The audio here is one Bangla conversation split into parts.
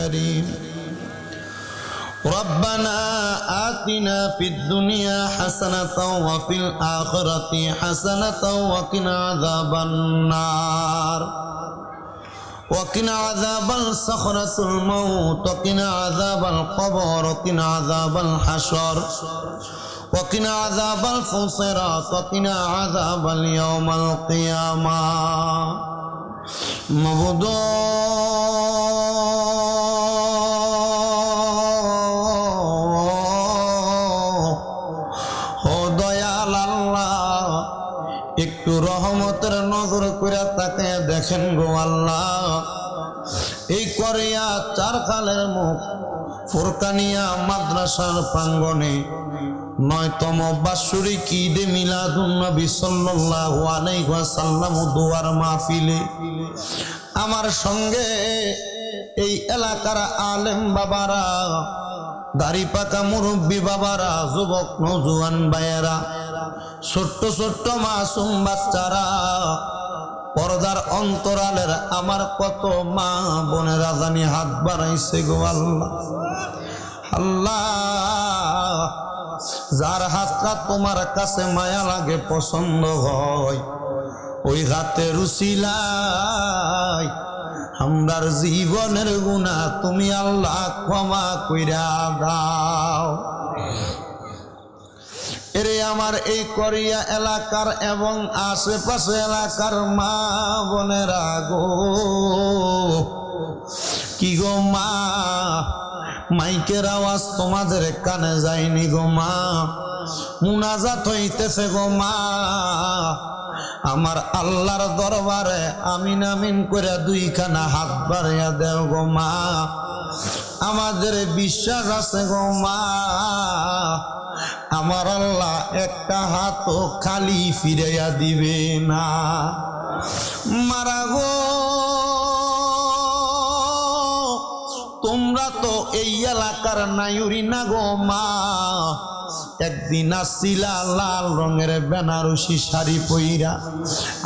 الكريم ربنا آتنا في الدنيا حسنة وفي الآخرة حسنة وقنا عذاب النار وقنا عذاب الصخرة الموت وقنا عذاب القبر وقنا عذاب الحشر وقنا عذاب الفصرات وقنا عذاب اليوم القيامة مبدو দয়াল আল্লাহ একটু রহমতের নজর করে তাকে দেখেন গো আল্লাহ। এই করিয়া চারখালের মুখ ফুরকানিয়া মাদ্রাসার প্রাঙ্গণে ৯তম বাৎসরিক ঈদে মিলাদুন নবী সাল্লাল্লাহু আলাইহি ওয়াসাল্লাম দুয়ার মাহফিলে আমার সঙ্গে এই এলাকার আলেম বাবারা, দাড়ি পাকা মুরব্বী বাবারা, যুবক নওজোয়ান ভাইয়েরা, ছোট্ট ছোট্ট মাসুম বাচ্চারা, পর্দার অন্তরালের আমার কত মা বোনেরা জানি হাত বাড়াইছে গো আল্লাহ। আল্লাহ, যার হাতটা তোমার কাছে মায়া লাগে, পছন্দ হয়, ওই হাতের উসিলায় আমরার জীবনের গুনাহ তুমি আল্লাহ ক্ষমা কইরা দাও। এরে আমার এই করিয়া এলাকার এবং আশেপাশে এলাকার মা বোনেরা গো, কি গো মা, মাইকের আওয়াজ তোমাদের কানে যায়নি গো মা, মুনাজাত হইতেছে গো মা, আমার আল্লাহর দরবারে আমিন আমিন করে দুইখানা হাত বাড়াইয়া দেও গো মা। আমাদের বিশ্বাস আছে গো মা, আমার আল্লাহ একটা হাতও খালি ফিরাইয়া দিবে না। মারা গো, তোমরা তো এই এলাকার নাইউরি না গো মা, একদিন আসছিলা লাল রঙের বেনারসি শাড়ি পইরা,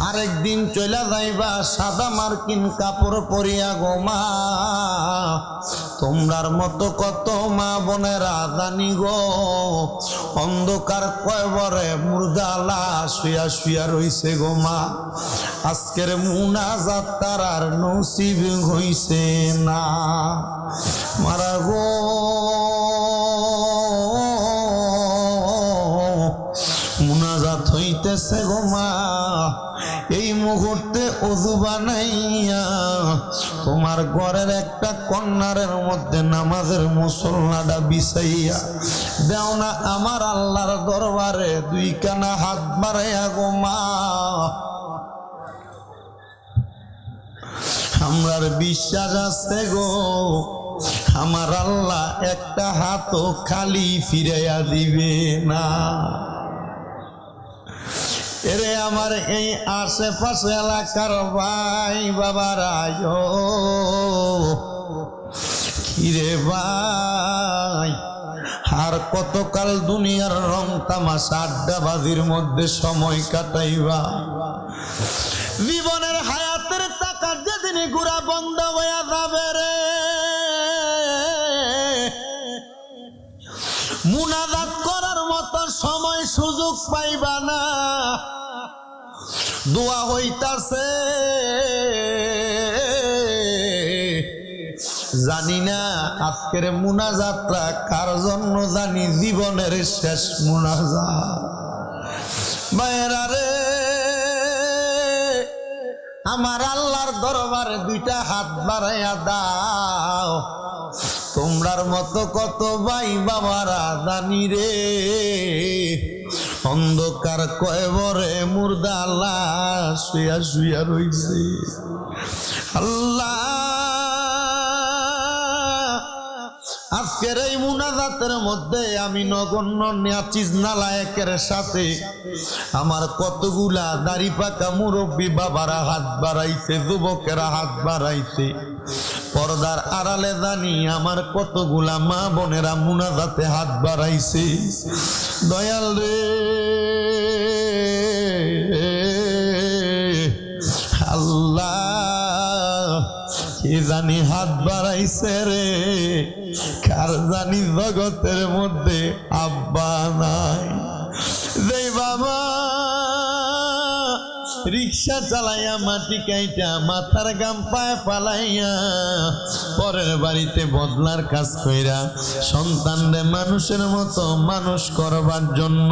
আরেকদিন চলে যাইবা সাদা মার্কিন কাপড় পরিয়া গো মা। তোমরার মতো কত মা বোনেরা জানি গো অন্ধকার কয়বরে মুর্দালা শুয়া শুয়া রইছে গো মা। আজকের মুনাজাত তারার নসিব হইছে না। মারা গো, মুনাজাত হইতেছে গো মা, এই মুহূর্তে ওযু বানাইয়া তোমার ঘরের একটা কর্নারের মধ্যে নামাজের মুসল্লাটা বিছাইয়া দাও না আমার আল্লাহর দরবারে দুইখানা হাত বাড়াইয়া গো মা। আমরার বিশ্বাস আছে গো আমার আল্লাহ একটা হাতও খালি ফিরাইয়া দিবে না। এরে আমার এই আশেপাশে এলাকার ভাই বাবারা, কিরে ভাই, আর কতকাল দুনিয়ার রং তামাশা আড্ডাবাজির মধ্যে সময় কাটাইবা? জীবনের হায়াতের টাকা যেদিন ঘোরা বন্ধ হয়ে যাবে রে, মুনাজাত করার মতো সময় সুযোগ পাইবা না। দোয়া হইতাছে, জানি না আজকের মুনাজাতটা কার জন্য, জানি জীবনের শেষ মুনাজাত। ভাইরা রে, আমার আল্লাহর দরবারে দুইটা হাত বাড়াইয়া দাও। তোমরার মতো কত ভাই বাবারা জানি রে অন্ধকার কয়বরে মুর্দা লাশ শুয়া শুয়া রইছে। আল্লাহ, আজকের এই মুনাজাতের মধ্যে আমি নগণ্য নাচিজ নালায়েকের সাথে আমার কতগুলা দাড়ি পাকা মুরব্বী বাবারা হাত বাড়াইছে, যুবকেরা হাত বাড়াইছে। পর্দার আড়ালে জানি আমার কতগুলা মা বোনেরা মুনাজাতে হাত বাড়াইছে। দয়াল রে, আল্লাহ, কে জানি জানি হাত বাড়াইছে রে, কার জানি জগতের মধ্যে আব্বা নাই। যেই বাবা রিক্সা চালাইয়া মাটি কাইটা মাথার গাম পায়ে ফালাইয়া পরের বাড়িতে বদলার কাজ কইরা সন্তানরে মানুষের মতো মানুষ করবার জন্য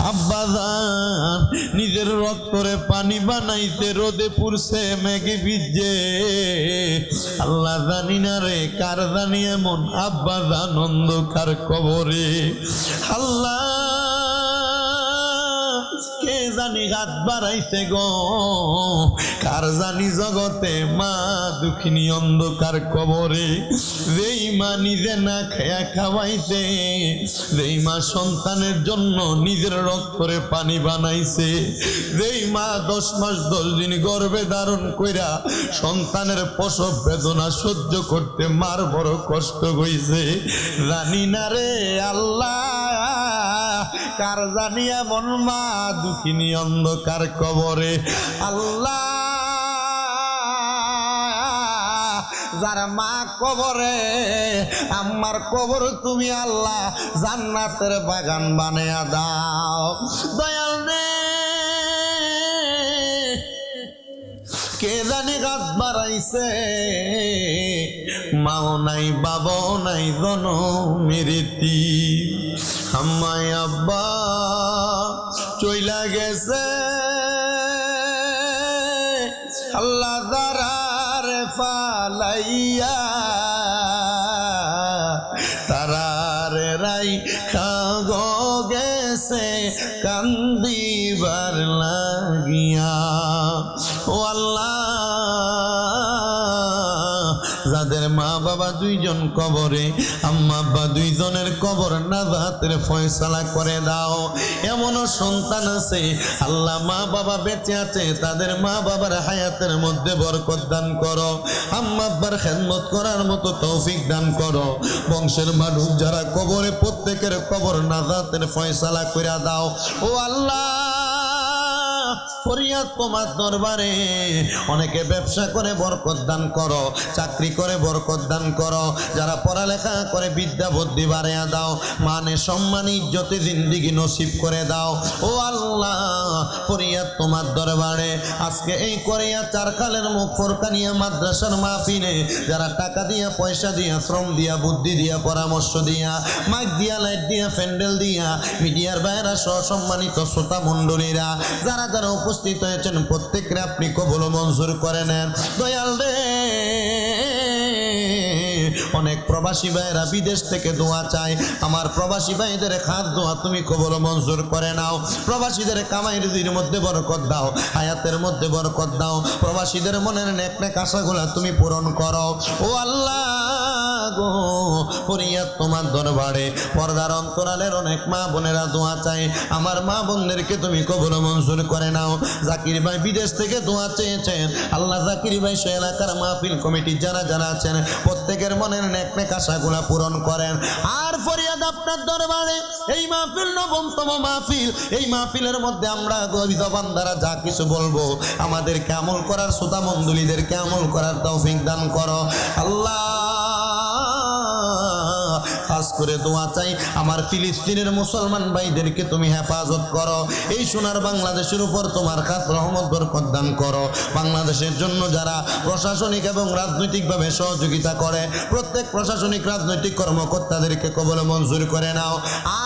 আব্বাজান নিজের রক্তরে পানি বানাইতে রোদে পুড়ছে মেঘে ভিজে। আল্লাহ জানি না রে কার জানি এমন আব্বাজান অন্ধকার কবরে। আল্লাহ কে জানি হাত বাড়াইছে গো, কার জানি জগতে মা দুঃখিনী অন্ধকার কবরে। যেই মা নিজে না খেয়া খাওয়াইছে, যেই মা সন্তানের জন্য নিজের রক্তরে পানি বানাইছে, যেই মা 10 মাস 10 দিন গর্ভে ধারণ কইরা সন্তানের প্রসব বেদনা সহ্য করতে মার বড় কষ্ট হইছে। জানি না রে আল্লাহ কার জানি এমন মা দুঃখিনী অন্ধকার কবরে। আল্লাহ যার মা কবরে, আমার কবর তুমি আল্লাহ জান্নাতের বাগান বানায়া দাও। দয়াল রে কে জানি গাছ বাড়াইছে, মাও নাই বাবাও নাই জনমের এতিম। আম্মাই আব্বা চইলা গেছে, আল্লাহ দারার ফালাইয়া তারারে রাই খাগো গেছে কান্দিবার লাগিয়া। ও আল্লাহ যাদের মা বাবা 2 জন কবরে, আম্মা আব্বা 2 জনের কবর নাজাতের ফয়সালা করে দাও। এমনও সন্তান আছে আল্লাহ মা বাবা বেঁচে আছে, তাদের মা বাবার হায়াতের মধ্যে বরকত দান করো, আম্মা আব্বার খেদমত করার মতো তৌফিক দান করো। বংশের মানুষ যারা কবরে, প্রত্যেকের কবর নাজাতের ফয়সালা করে দাও। ও আল্লাহ ফরিয়াদ তোমার দরবারে। অনেকে ব্যবসা করে বরকত দান করো, চাকরি করে বরকত দান করো, যারা পড়ালেখা করে বিদ্যা বুদ্ধি বাড়াইয়া দাও, মানে সম্মান ইজ্জতে জিন্দিগি নসিব করে দাও। ও আল্লাহ ফরিয়াদ তোমার দরবারে। আজকে এই করিয়া চারখালের মুখ ফোরকানিয়া মাদ্রাসার মাহফিলে যারা টাকা দিয়া, পয়সা দিয়া, শ্রম দিয়া, বুদ্ধি দিয়া, পরামর্শ দিয়া, মাইক দিয়া, লাইট দিয়া, প্যান্ডেল দিয়া, মিডিয়ার বাইরা সহ সম্মানিত শ্রোতা মণ্ডলীরা যারা যারা উপস্থিত হয়েছেন প্রত্যেককে আপনি কবুল মঞ্জুর করে নেন। দয়াল রে অনেক প্রবাসী ভাইরা বিদেশ থেকে দোয়া চায়, আমার প্রবাসী ভাইদের খাস দোয়া তুমি কবুল মঞ্জুর করে নাও। প্রবাসীদের কামাই রুজির মধ্যে বরকত দাও, হায়াতের মধ্যে বরকত দাও, প্রবাসীদের মনের নেক নেক আশাগুলা তুমি পূরণ করো। ও আল্লাহ গো ফরিয়াদ তোমার দরবারে। পর্দার অন্তরালের অনেক মা বোনেরা দোয়া চায়, আমার মা বোনদেরকে তুমি কবুল মঞ্জুর করে নাও। জাকির ভাই বিদেশ থেকে দোয়া চেয়েছেন, আল্লাহ জাকির ভাই সে এলাকার মাহফিল কমিটি যারা যারা আছেন প্রত্যেকের মনের নেক নেক আশাগুলা পূরণ করেন। আর ফরিয়াদ আপনার দরবারে এই মাহফিল নবমতম মাহফিল, এই মাহফিলের মধ্যে আমরা গরিব বান্দারা যা কিছু বলবো আমাদেরকে আমল করার, শ্রোতা মণ্ডলীদেরকে আমল করার তৌফিক দান করো আল্লাহ। খাস করে দোয়া চাই আমার ফিলিস্তিনের মুসলমান ভাইদেরকে তুমি হেফাজত করো, এই সোনার বাংলাদেশের উপর তোমার খাস রহমত বরকত দান করো। বাংলাদেশের জন্য যারা প্রশাসনিক এবং রাজনৈতিকভাবে সহযোগিতা করে প্রত্যেক প্রশাসনিক রাজনৈতিক কর্মকর্তাদেরকে কবুল মঞ্জুর করে নাও।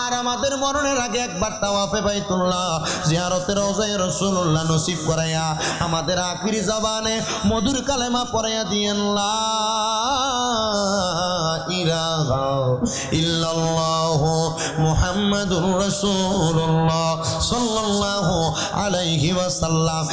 আর আমাদের মরণের আগে একবার তাওয়াফে বাইতুল্লাহ জিয়ারতে রওজায়ে রাসূলুল্লাহ নসিব করাইয়া আমাদের আখিরি জবানে মধুর কালেমা পড়াইয়া দিয়েন লা ইলাহা ইল্লাল্লাহু মুহাম্মাদুর রাসূলুল্লাহ সাল্লাল্লাহু আলাইহি ওয়াসাল্লাম।